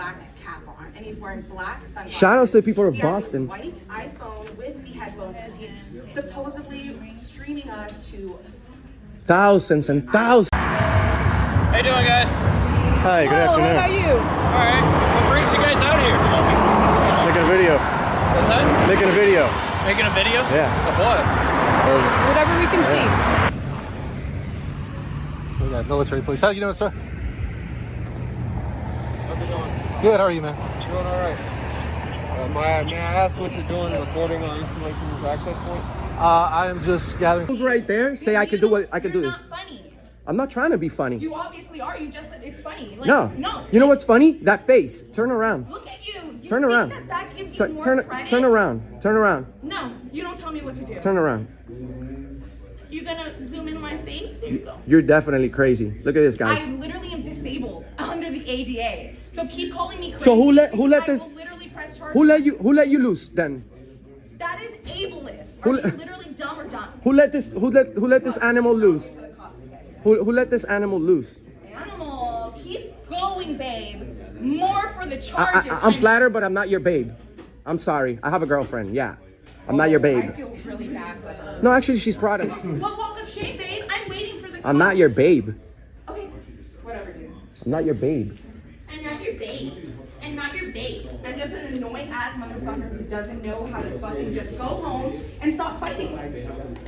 black cap on, and he's wearing black sunglasses. Shout out to the people of Boston. He has a white iPhone with the headphones because he's supposedly streaming us to thousands and thousands. How you doing, guys? Hi, good afternoon. How are you? All right. What brings you guys out here? Making a video. What's that? Making a video. Making a video? Yeah. Of what? Whatever we can see. So we got military police. How you doing, sir? How's it going? Good. How are you, man? Doing all right. May I ask what you're doing recording on installation of this access point? I am just gathering. Who's right there? Say I can do what I can do this. You're not funny. I'm not trying to be funny. You obviously are. You just said it's funny. Like, No. No. You know what's funny? That face. Turn around. Look at you. You Turn think around. That gives you Turn, more turn, credit? turn around. Turn around. No, you don't tell me what to do. Turn around. You gonna zoom in my face? There you go. You're definitely crazy. Look at this, guys. I literally am disabled under the ADA. So keep calling me crazy. So who let because this? I will literally press charges. Who let you loose then? That is ableist. Who Are le- you literally dumb or dumb? Who let this animal loose? Who let this animal loose? Animal, keep going, babe. More for the charges. I'm flattered, but I'm not your babe. I'm sorry. I have a girlfriend. Yeah. I'm not your babe. I feel really bad for her. No, actually, she's proud of me. What walk of shame, babe? I'm waiting for the I'm not your babe. Okay, whatever, dude. I'm not your babe. I'm not your babe. I'm not your babe. I'm just an annoying ass motherfucker who doesn't know how to fucking just go home and stop fighting.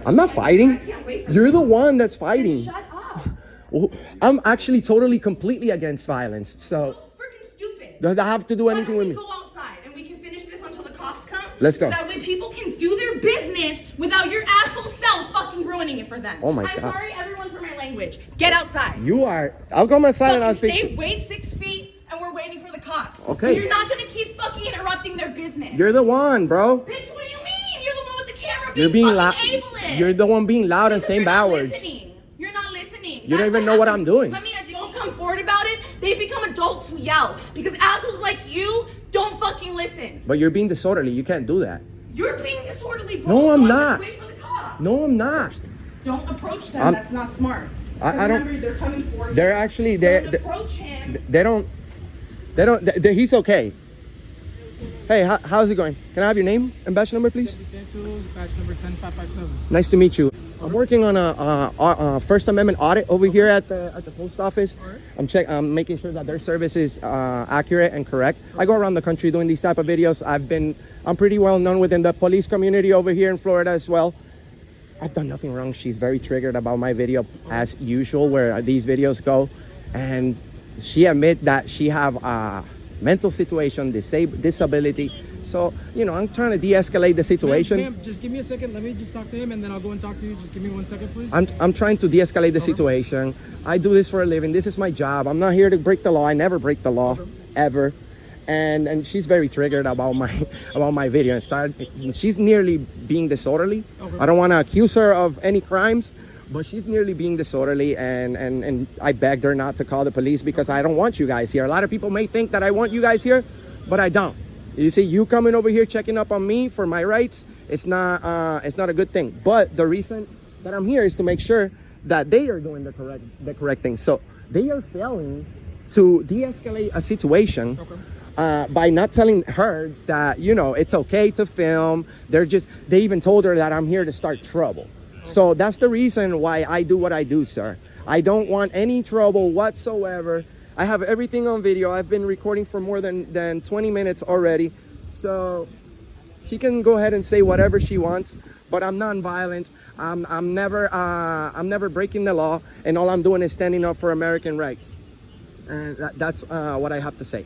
I'm not fighting. I can't wait for You're you. the one that's Then fighting. shut up. Well, I'm actually totally, completely against violence. So, Freaking stupid. does that have to do anything with me? Go outside and we can finish this until the cops come. Let's go. So that way people can do their business without your asshole self fucking ruining it for them. Oh my I'm God. sorry, everyone, for my language. Get outside. You are. I'll go outside and I'll Fucking speak. stay, wait 6 feet, and we're waiting for the cops. Okay. But you're not gonna keep fucking interrupting their business. You're the one, bro. Bitch, what do you mean? You're the one with the camera You're being being loud. fucking ableist. You're the one being loud and Because saying you're bad not words. listening. You're not listening. You don't even know what I'm doing. Let me don't come forward about it. They become adults who yell. Because assholes like you don't fucking listen. But you're being disorderly. You can't do that. You're being disorderly, bro. No, I'm So not. Wait for the cops. No, I'm not. Don't approach them. I'm- That's not smart. I don't- Remember, they're coming forward. They're actually. Don't approach him. They don't. He's okay. Hey, how's it going? Can I have your name and badge number, please? Batch number 10557. Nice to meet you. I'm working on a First Amendment audit over here at the post office. I'm making sure that their service is accurate and correct. I go around the country doing these type of videos. I'm pretty well known within the police community over here in Florida as well. I've done nothing wrong. She's very triggered about my video as usual, where these videos go, and she admit that she have a mental situation, disability. So, I'm trying to de-escalate the situation. Ma'am, just give me a second. Let me just talk to him, and then I'll go and talk to you. Just give me 1 second, please. I'm trying to de-escalate the situation. I do this for a living. This is my job. I'm not here to break the law. I never break the law, ever. And she's very triggered about my video and she's nearly being disorderly. Okay. I don't want to accuse her of any crimes, but she's nearly being disorderly, and I begged her not to call the police because I don't want you guys here. A lot of people may think that I want you guys here, but I don't. You see, you coming over here checking up on me for my rights, it's not a good thing. But the reason that I'm here is to make sure that they are doing the correct thing. So they are failing to de-escalate a situation. Okay. By not telling her that it's okay to film. They even told her that I'm here to start trouble. So that's the reason why I do what I do, sir. I don't want any trouble whatsoever. I have everything on video. I've been recording for more than 20 minutes already. So she can go ahead and say whatever she wants, but I'm non-violent. I'm never breaking the law, and all I'm doing is standing up for American rights. And that's what I have to say.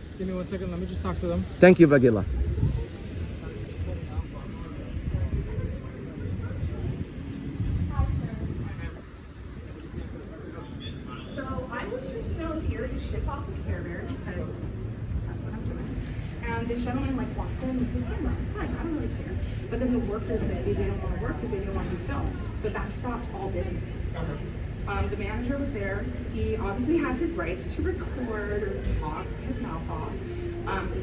Just give me 1 second. Let me just talk to them. Thank you, Vagila. So I was just, here to ship off a carrier because that's what I'm doing. And this gentleman walks in with his camera. Fine, I don't really care. But then the workers said they didn't want to work because they didn't want to be filmed. So that stopped all business. The manager was there. He obviously has his rights to record or talk his mouth off.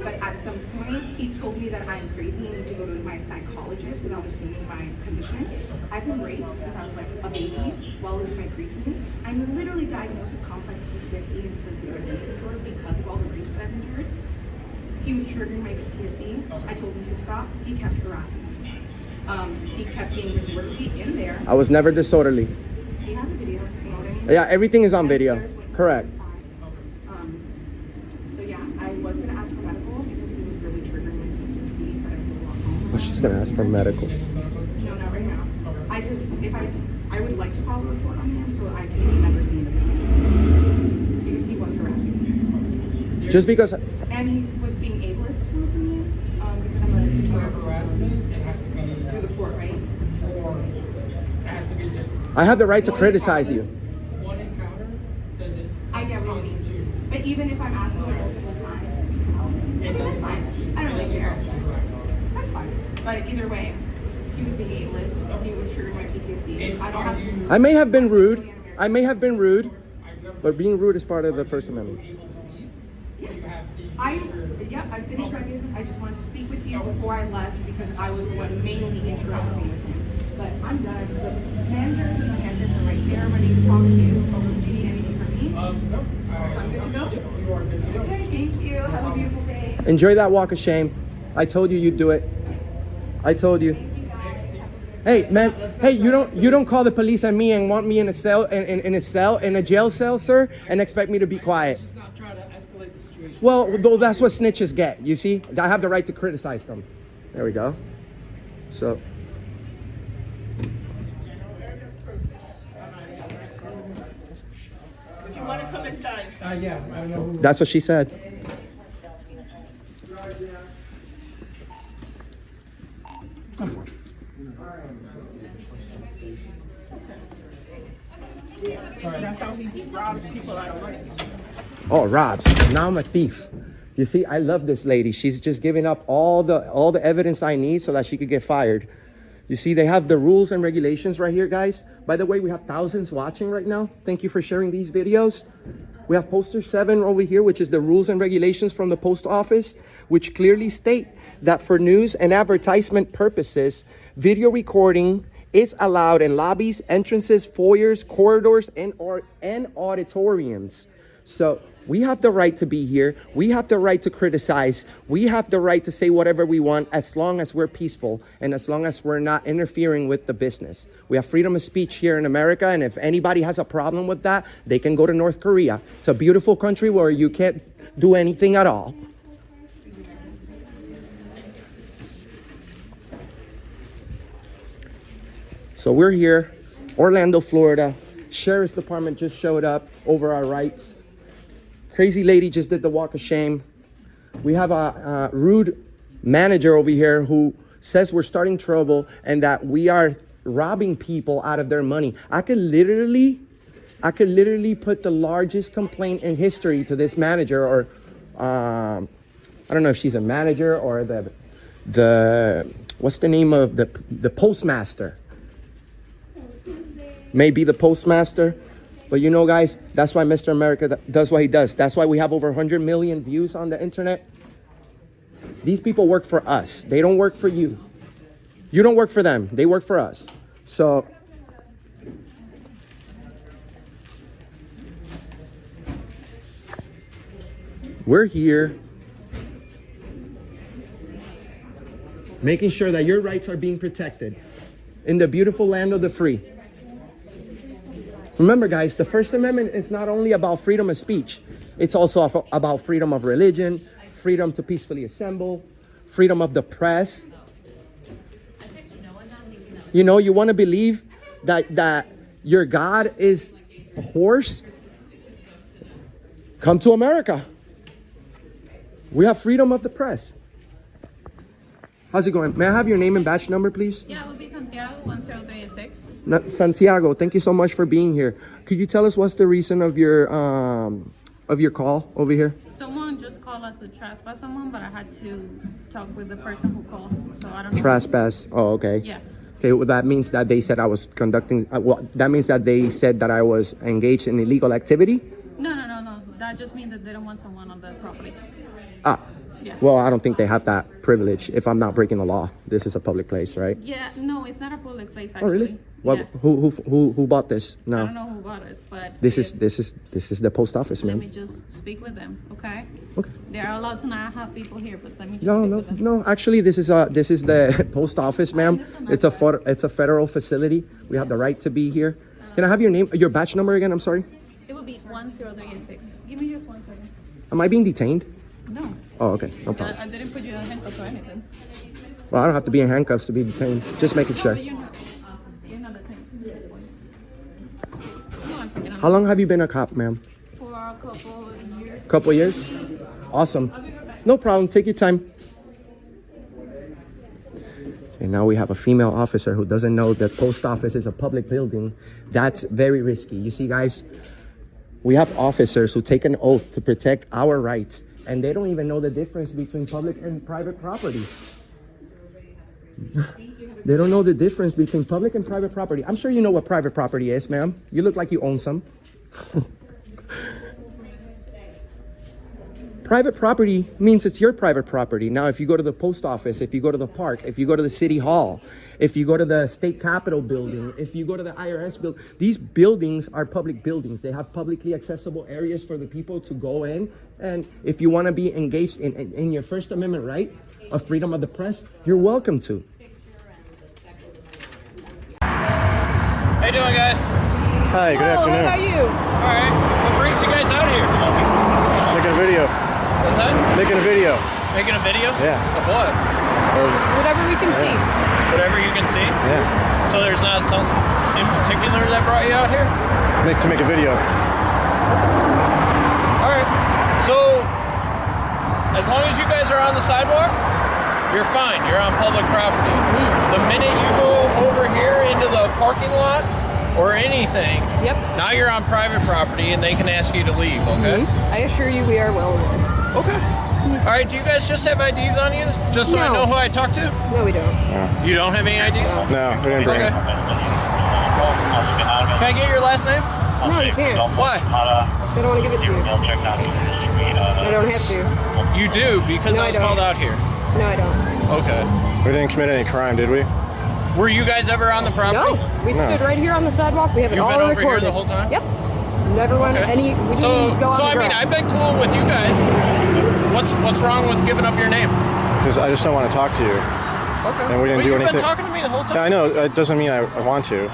But at some point, he told me that I'm crazy and need to go to my psychologist without assuming my condition. I've been raped since I was a baby, well into my preteen. I'm literally diagnosed with complex PTSD and dissociative identity disorder because of all the rapes that I've been He was triggering my PTSD. I told him to stop. He kept harassing me. He kept being disorderly in there. I was never disorderly. He has a video, you know what I mean? Yeah, everything is on video. There's witnesses Correct. inside. So yeah, I was gonna ask for medical because he was really triggering my PTSD, but I flew walk home. Oh, she's gonna ask for medical. No, not right now. I just, if I would like to file a report on him so I can never see him again. Because he was harassing me. Just because And he was being ableist towards me, because I'm a Harassment, it has to be through the court, right? or it has to be just I have the right to one criticize you. encounter- One encounter doesn't I get what you constitute. mean. But even if I'm asking him multiple times, okay, that's fine. I don't really care. That's fine. But either way, he was being ableist. He was triggering my PTSD. I don't have to. I may have been rude. I may have been rude, but being rude is part of the First Amendment. Yes. I finished my business. I just wanted to speak with you before I left because I was the one mainly interacting with him. But I'm done. The managers and the handlers are right there ready to talk to you. Or do you need anything from me? No. So I'm good to go? You are good to go. Okay, thank you. Have a beautiful day. Enjoy that walk of shame. I told you you'd do it. I told you. Hey man, hey, you don't call the police on me and want me in a cell in a jail cell, sir, and expect me to be quiet. Just not try to escalate the situation. Well, though that's what snitches get. You see, I have the right to criticize them. There we go. So. If you want to come inside. Yeah, I don't know who. That's what she said. That's how he robs people out of money. Oh, Robs. Now I'm a thief. You see, I love this lady. She's just giving up all the evidence I need so that she could get fired. You see, they have the rules and regulations right here, guys. By the way, we have thousands watching right now. Thank you for sharing these videos. We have poster 7 over here, which is the rules and regulations from the post office, which clearly state that for news and advertisement purposes, video recording is allowed in lobbies, entrances, foyers, corridors, and auditoriums. So we have the right to be here. We have the right to criticize. We have the right to say whatever we want as long as we're peaceful and as long as we're not interfering with the business. We have freedom of speech here in America, and if anybody has a problem with that, they can go to North Korea. It's a beautiful country where you can't do anything at all. So we're here, Orlando, Florida. Sheriff's Department just showed up over our rights. Crazy lady just did the walk of shame. We have a rude manager over here who says we're starting trouble and that we are robbing people out of their money. I could literally put the largest complaint in history to this manager, or I don't know if she's a manager or the what's the name of the postmaster. Maybe the postmaster. But you know, guys, that's why Mr. America does what he does. That's why we have over 100 million views on the internet. These people work for us. They don't work for you. You don't work for them. They work for us. So we're here making sure that your rights are being protected in the beautiful land of the free. Remember, guys, the First Amendment is not only about freedom of speech. It's also about freedom of religion, freedom to peacefully assemble, freedom of the press. You know, you want to believe that your God is a horse? Come to America. We have freedom of the press. How's it going? May I have your name and badge number, please? Yeah, it would be Santiago 10386. Santiago, thank you so much for being here. Could you tell us what's the reason of your call over here? Someone just called us to trespass someone, but I had to talk with the person who called, so I don't know. Trespass. Oh, okay. Yeah. Okay, well, that means that they said I was conducting. Well, that means that they said that I was engaged in illegal activity. No. I just mean that they don't want someone on the property. Ah, Yeah. well, I don't think they have that privilege if I'm not breaking the law. This is a public place, right? Yeah, no, it's not a public place Oh, actually. really? What? Yeah. Who bought this? I No. don't know who bought it, but This is the post office, let me man. just speak with them, okay? Okay. They are allowed to not have people here, but let me just No, speak no, with them. no. Actually, this is the post office, ma'am. It's a federal facility. We have the right to be here. Can I have your name, your badge number again? I'm sorry. It will be 10386. Give me just 1 second. Am I being detained? No, Oh, okay. No problem. I didn't put you in handcuffs or anything. Well, I don't have to be in handcuffs to be detained. Just making No, sure. but you're not detained. One second. How long have you been a cop, ma'am? For a couple of years. Couple years? Awesome. No problem. Take your time. And now we have a female officer who doesn't know that post office is a public building. That's very risky. You see, guys, we have officers who take an oath to protect our rights, and they don't even know the difference between public and private property. They don't know the difference between public and private property. I'm sure you know what private property is, ma'am. You look like you own some. Private property means it's your private property. Now, if you go to the post office, if you go to the park, if you go to the city hall, if you go to the state capitol building, if you go to the IRS building, these buildings are public buildings. They have publicly accessible areas for the people to go in. And if you want to be engaged in your First Amendment right of freedom of the press, you're welcome to. How you doing, guys? Hi, good afternoon. How are you? All right. What brings you guys out here? Making a video. What's that? Making a video. Making a video? Yeah. Of what? Whatever we can see. Whatever you can see? Yeah. So there's not something in particular that brought you out here? To make a video. All right. So as long as you guys are on the sidewalk, you're fine. You're on public property. The minute you go over here into the parking lot or anything, Yep. now you're on private property and they can ask you to leave, okay? I assure you we are well aware. Okay. All right, do you guys just have IDs on you? Just so I No. know who I talk to? No, we don't. You don't have any IDs? No, we didn't bring Okay. it. Can I get your last name? No, you can't. Why? They don't want to give it to you. I don't have to. You do, because No, I I was don't. called out here. No, I don't. Okay. We didn't commit any crime, did we? Were you guys ever on the property? No, we No. stood right here on the sidewalk. We have it You've all been over recorded. here the whole time? Yep. Never went Okay. any. We So, didn't go on so the I mean, grass. I've been cool with you guys. What's wrong with giving up your name? Because I just don't want to talk to you. Okay. And we didn't but do you've anything. been talking to me the whole time. Yeah, I know. It doesn't mean I want to.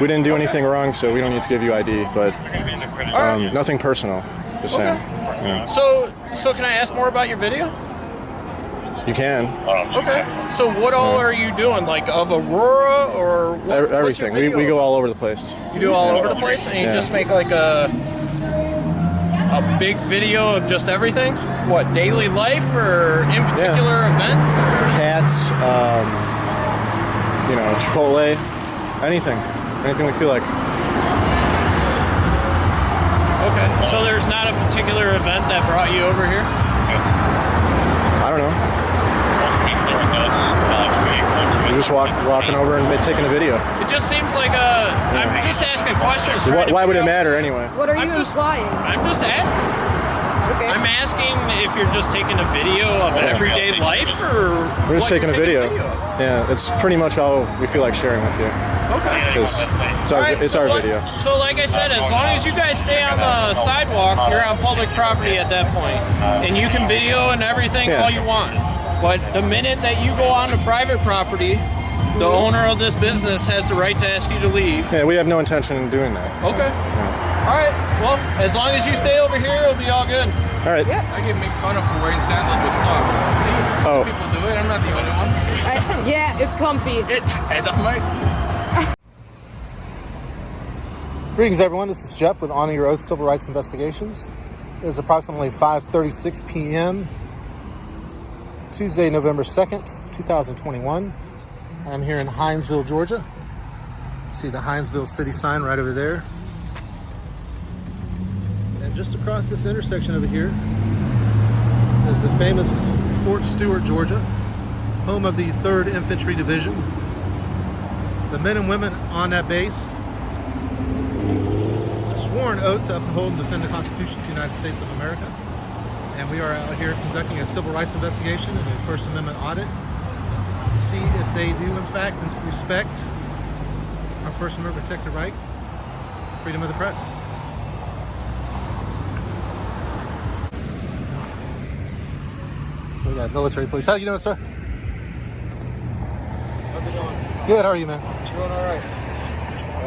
We didn't do anything wrong, so we don't need to give you ID. But nothing personal. Just saying. Yeah. So can I ask more about your video? You can. Okay. So what all are you doing? Like of Aurora or what, what's your Everything. video? We go all over the place. You do all over the place, and you Yeah. just make like a big video of just everything. What, daily life or in particular events? Cats. Chipotle. Anything we feel like. Okay. So there's not a particular event that brought you over here? I don't know. We're just walking over and taking a video. It just seems like I'm just asking questions. Why would it matter anyway? What are you I'm just- implying? I'm just asking. Okay. I'm asking if you're just taking a video of everyday life, or We're just what taking you're a video. of. Yeah, it's pretty much all we feel like sharing with you. Okay. It's All our, right, it's so our like- video. So like I said, as long as you guys stay on the sidewalk, you're on public property at that point, and you can video and everything Yeah. all you want. But the minute that you go on to private property, the owner of this business has the right to ask you to leave. Yeah, we have no intention of doing that. so, Okay. yeah. All right. Well, as long as you stay over here, it'll be all good. All right. I get made fun of for wearing sandals with socks. See, Oh. people do it. I'm not the only one. Yeah, it's comfy. It doesn't matter. Greetings, everyone. This is Jeff with Honor Your Oath Civil Rights Investigations. It is approximately 5:36 p.m. Tuesday, November 2nd, 2021. I'm here in Hinesville, Georgia. See the Hinesville city sign right over there. And just across this intersection over here is the famous Fort Stewart, Georgia, home of the 3rd Infantry Division. The men and women on that base swore an oath to uphold and defend the Constitution of the United States of America. And we are out here conducting a civil rights investigation and a First Amendment audit to see if they do, in fact, respect our First Amendment protected right, freedom of the press. So we got military police. How you doing, sir? How's it going? Good. How are you, man? Doing all right.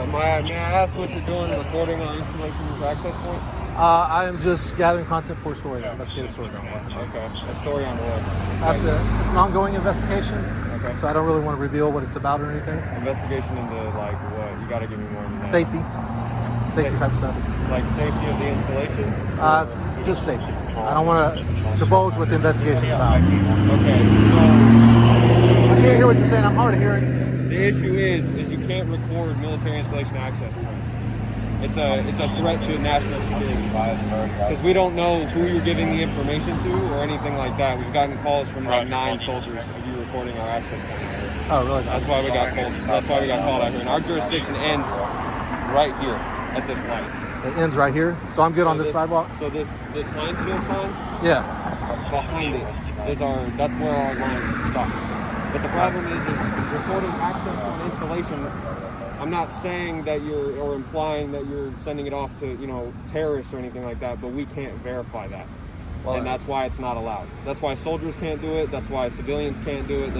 May I ask what you're doing recording on installations access point? I am just gathering content for a story, investigative story. Okay. A story on what? That's it. It's an ongoing investigation. Okay. So I don't really want to reveal what it's about or anything. Investigation into like what? You got to give me more than that. Safety type stuff. Like safety of the installation? Just safety. I don't want to divulge what the investigation is about. Okay. I can't hear what you're saying. I'm hard of hearing. The issue is you can't record military installation access points. It's a threat to national security because we don't know who you're giving the information to or anything like that. We've gotten calls from like 9 soldiers of you recording our access points. Oh, really? That's why we got called. That's why we got called out here. And our jurisdiction ends right here at this light. It ends right here, so I'm good on this sidewalk. So this Hinesville sign. Yeah. Behind it is that's where our line stops. But the problem is recording access to an installation. I'm not saying that or implying that you're sending it off to, terrorists or anything like that, but we can't verify that. Well, and that's why it's not allowed. That's why soldiers can't do it. That's why civilians can't do it.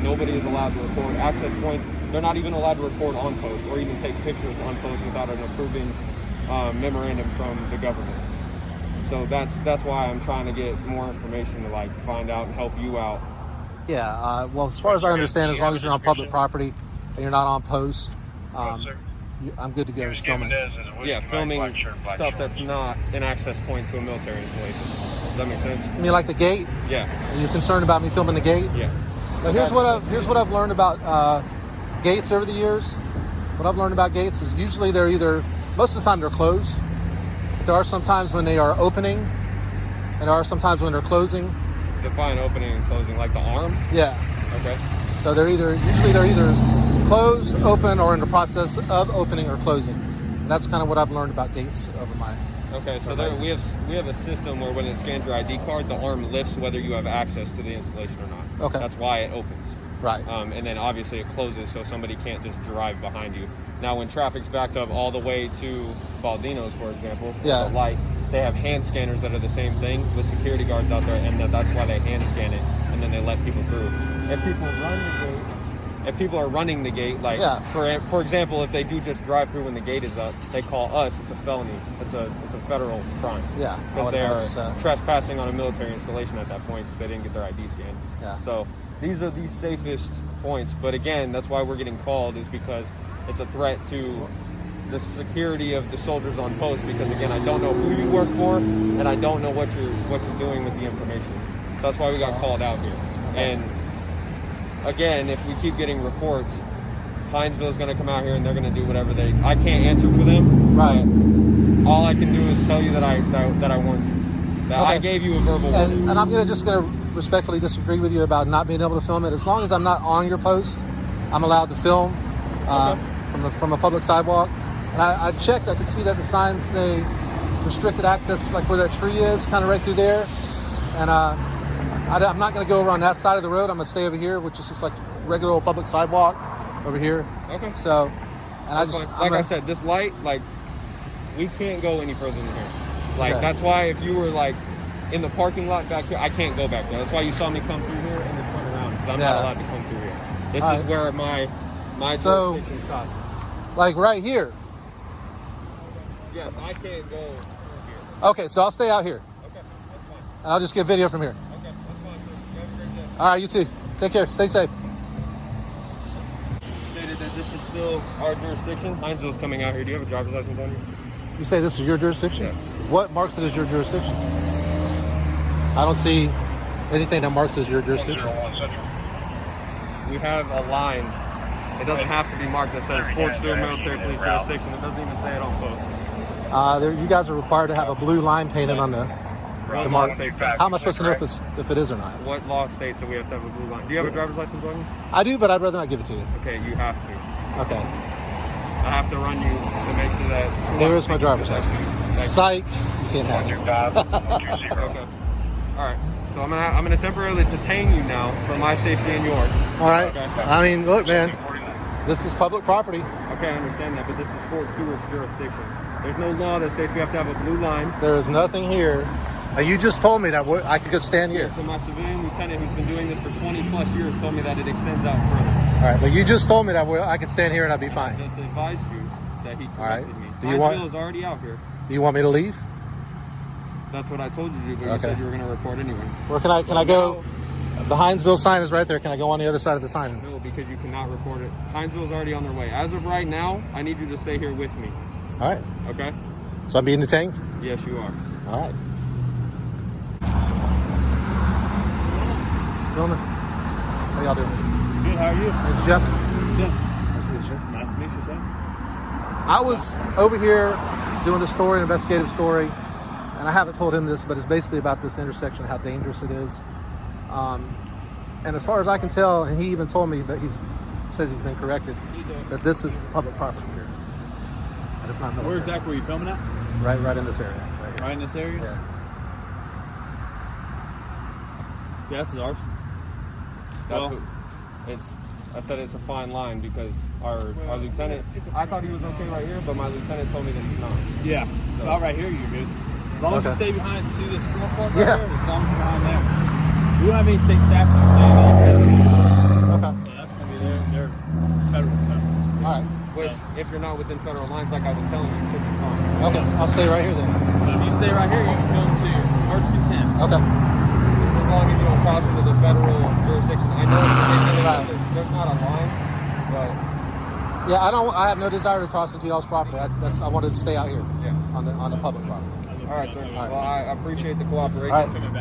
Nobody is allowed to record access points. They're not even allowed to record on post or even take pictures on post without an approving memorandum from the government. So that's why I'm trying to get more information to find out and help you out. Yeah. Well, as far as I understand, as long as you're on public property and you're not on post, I'm good to go with filming. Yeah, filming stuff that's not an access point to a military installation. Does that make sense? You mean like the gate? Yeah. Are you concerned about me filming the gate? Yeah. But here's what I've learned about gates over the years. What I've learned about gates is usually they're most of the time they're closed. There are some times when they are opening, and there are some times when they're closing. Define opening and closing, like the arm? Yeah. Okay. So usually they're either closed, open, or in the process of opening or closing. And that's kind of what I've learned about gates over my. Okay, so we have a system where when it scans your ID card, the arm lifts whether you have access to the installation or not. Okay. That's why it opens. Right. And then obviously it closes so somebody can't just drive behind you. Now when traffic's backed up all the way to Baldino's, for example, yeah. The light, they have hand scanners that are the same thing with security guards out there, and that's why they hand scan it, and then they let people through. If people are running the gate, for example, if they do just drive through when the gate is up, they call us. It's a felony. It's a federal crime. Yeah, because they are trespassing on a military installation at that point because they didn't get their ID scanned. Yeah. So these are the safest points. But again, that's why we're getting called, is because it's a threat to the security of the soldiers on post. Because again, I don't know who you work for, and I don't know what you're doing with the information. So that's why we got called out here. And again, if we keep getting reports, Hinesville is going to come out here and they're going to do whatever I can't answer for them. Right. All I can do is tell you that I warned you. That I gave you a verbal warning. And I'm just going to respectfully disagree with you about not being able to film it. As long as I'm not on your post, I'm allowed to film from a public sidewalk. And I checked. I could see that the signs say restricted access, like where that tree is, kind of right through there. And I'm not going to go over on that side of the road. I'm going to stay over here, which just looks like regular old public sidewalk over here. Okay. So, and I said, this light, we can't go any further than here. That's why if you were in the parking lot back here, I can't go back there. That's why you saw me come through here and then turn around, because I'm not allowed to come through here. This is where my jurisdiction stops. Like right here. Yes, I can't go through here. Okay, so I'll stay out here. Okay, that's fine. And I'll just get video from here. Okay, that's fine, sir. You have a great day. All right, you too. Take care. Stay safe. Stated that this is still our jurisdiction. Hinesville's coming out here. Do you have a driver's license on you? You say this is your jurisdiction? Yeah. What marks it as your jurisdiction? I don't see anything that marks as your jurisdiction. We have a line. It doesn't have to be marked that says Fort Stewart Military Police Jurisdiction. It doesn't even say it on post. You guys are required to have a blue line painted on the mark. How am I supposed to know if it is or not? What law states that we have to have a blue line? Do you have a driver's license on you? I do, but I'd rather not give it to you. Okay, you have to. Okay. I have to run you to make sure that. Here's my driver's license. Psych. You can't have it. Okay. All right. So I'm gonna temporarily detain you now for my safety and yours. All right. Okay. I mean, look, man. This is public property. Okay, I understand that, but this is Fort Stewart's jurisdiction. There's no law that states we have to have a blue line. There is nothing here. You just told me that I could stand here. Yeah, so my civilian lieutenant, who's been doing this for 20 plus years, told me that it extends out further. All right, but you just told me that I could stand here and I'd be fine. I just advised you that he corrected me. Do you want? Hinesville is already out here. Do you want me to leave? That's what I told you to do, but you Okay. said you were going to report anyway. Where can I go? The Hinesville sign is right there. Can I go on the other side of the sign? No, because you cannot report it. Hinesville's already on their way. As of right now, I need you to stay here with me. All right. Okay? So I'm being detained? Yes, you are. All right. Gentlemen, how y'all doing? Good, how are you? Thank you, Jeff. Jeff. Nice to meet you. Nice to meet you, sir. I was over here doing a story, an investigative story, and I haven't told him this, but it's basically about this intersection, how dangerous it is. And as far as I can tell, and he even told me that says he's been corrected, that this is public property here. And it's not military. Where exactly were you filming at? Right in this area. Right in this area? Yeah. Yeah, this is ours. That's what I said it's a fine line because our lieutenant, I thought he was okay right here, but my lieutenant told me that he's not. Yeah. So- About right here, you're good. As long as you Okay. stay behind, see this crosswalk right Yeah. there? As long as you're behind there. We don't have any state statutes saying Okay. so that's going to be their federal stuff. All right. Which, if you're not within federal lines, like I was telling you, you should be fine. Okay. I'll stay right here then. So if you stay right here, you can film to your first contempt. Okay. As long as you don't cross into the federal jurisdiction. I know it's ridiculous that Right. there's not a line, but Yeah, I have no desire to cross into y'all's property. I wanted to stay out here yeah. on the public property. All right, sir. Well, I appreciate the cooperation. All right.